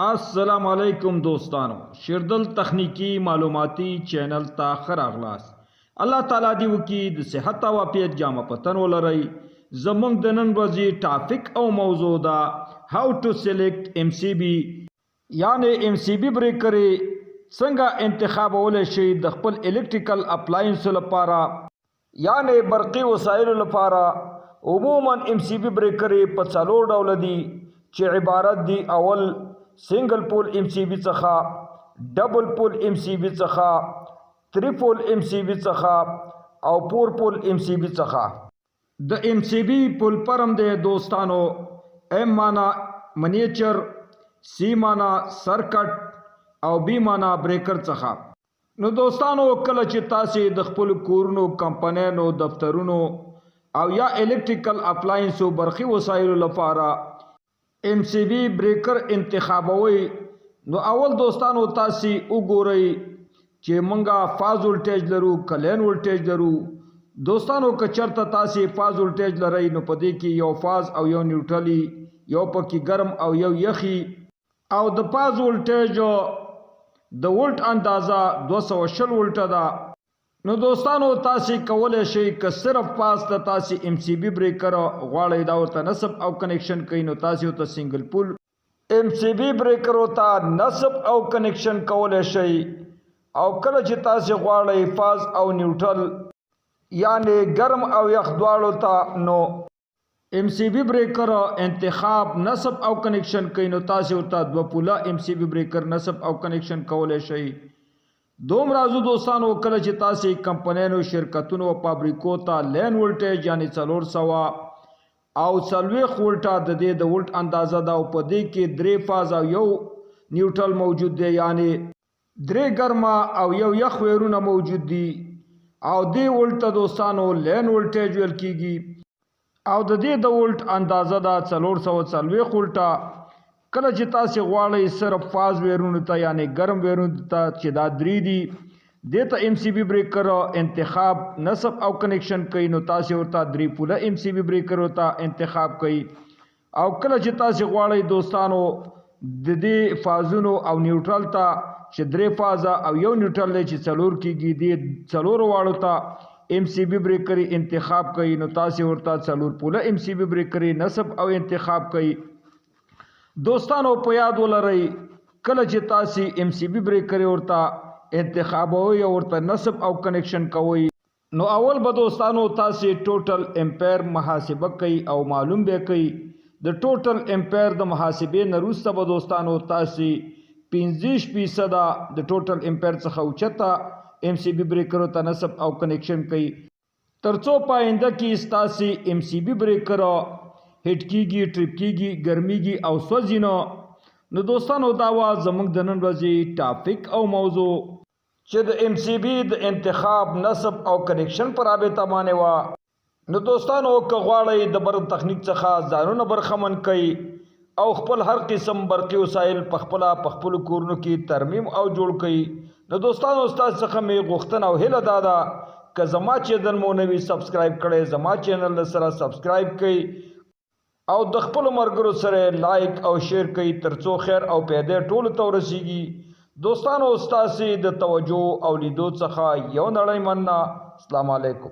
السلام علیکم دوستانو، شیردل تخنیکی معلوماتی چینل تا خراغلاس. الله تعالی دی وکي د صحت او عافیت جامه پتن ولري. زمونږ د نن ورځې ټاپک او موضوع دا هاو ټو سلیکټ MCB یعنی MCB بریکر څنګه انتخابول شي د خپل الکتریکل اپلاینس لپاره یعنی برقی وسایل لپاره. عموما MCB بریکر په څلور ډول دي چې عبارت دي: اول سنگل پول MCB څخه، ډبل پول MCB څخه، تری پول MCB څخه او فور پول MCB څخه. د MCB پول پرم دی دوستانو: M معنا منیچر، C معنا سرکټ او B معنا بریکر څخه. نو دوستانو کله چې تاسو د خپل کورونو، کمپنیانو، دفترونو او یا الکتریکل اپلاینسو برقی وسایلو لپاره MCB بریکر انتخابوي، نو اول دوستانو تاسو وګورئ چې مونږه فاز ولټیج لرو کلین ولټیج لرو. دوستانو که چرته تاسو فاز ولټیج لرئ نو په دې کې یو فاز او یو نیوټرلی، یو پکې ګرم او یو یخي. او د فاز ولټیج د ولټ اندازه 220 ولټه ده. نو دوستانو تاسو کولای شئ که صرف پاس ته تاسو MCB بریکر غواړئ دا ورته نصب او کنیکشن کوي، نو تاسو ته سنگل پول MCB بریکر ورته نصب او کنیکشن کولای شئ. او کله چې تاسو غواړئ فاز او نیوټرل یعنی ګرم او یخ دواړو ته نو MCB بریکر انتخاب نصب او کنیکشن کوي، نو تاسو ورته 2 پوله MCB بریکر نصب او کنیکشن کولای شئ. دوم راځو دوستانو کله چې تاسو کمپنیانو، شرکتونو او فابریکو ته لین ولټیج یعنی 400 او 40 ولټه د دې د ولټ اندازه ده او په دې کې 3 فاز او یو نیوټرل موجود دی یعنی 3 ګرمه او یو یخ ویرونه موجود دي. او دې ولټ دوستانو لین ولټیج ویل کیږي. او د دې د ولټ اندازه ده 440 ولټه. کله چې تاسو غواړئ صرف فاز ویرونو ته یعنی ګرم ویرونو ته چې دا 3 دي دې ته MCB بریکر انتخاب نصب او کنیکشن کوي، نو تاسو ورته 3 پوله MCB بریکر ورته انتخاب کوي. او کله چې تاسو غواړئ دوستانو د دې فازونو او نیوټرل ته چې 3 فاز او یو نیوټرل چې 4 کیږي دې 4 واړو ته MCB بریکر انتخاب کوي، نو تاسو ورته 4 پوله MCB بریکر نصب او انتخاب کوي. دوستانو په یاد ولرئ کله چې تاسو MCB بریکر ورته انتخابوي او ورته نصب او کنیکشن کوي، نو اول به دوستانو تاسو ټوټل امپیر محاسبه کوي او معلوم به کوي. د ټوټل امپیر د محاسبې نه وروسته به دوستانو تاسو 50% د ټوټل امپیر څخه اوچته MCB بریکر ته نصب او کنیکشن کوي. ترڅو پاینده کې تاسو MCB بریکر هټ کیږي، ټریپ کیږي، ګرمیږي او سوځي نو دوستانو دا وا زموږ د نن ورځې ټاپک او موضوع چې د MCB د انتخاب نصب او کنیکشن پر رابطه باندې وا. نو دوستانو که غواړئ د بر تخنیک څخه ځانونه برخمن کړئ او خپل هر قسم برقی وسایل په خپل کورونو کې ترمیم او جوړ کړئ، نو دوستانو تاسو څخه مې غوښتنه او هیله دا ده که زما چینل مو نوی سبسکرایب کړئ، زما چینل سره سبسکرایب کړئ او د خپل مرګرو سره لایک او شیر کوي ترڅو خیر او پیدا ټول ته ورسیږي. دوستانو تاسو د توجه او لیدو څخه یو نړۍ مننه. السلام علیکم.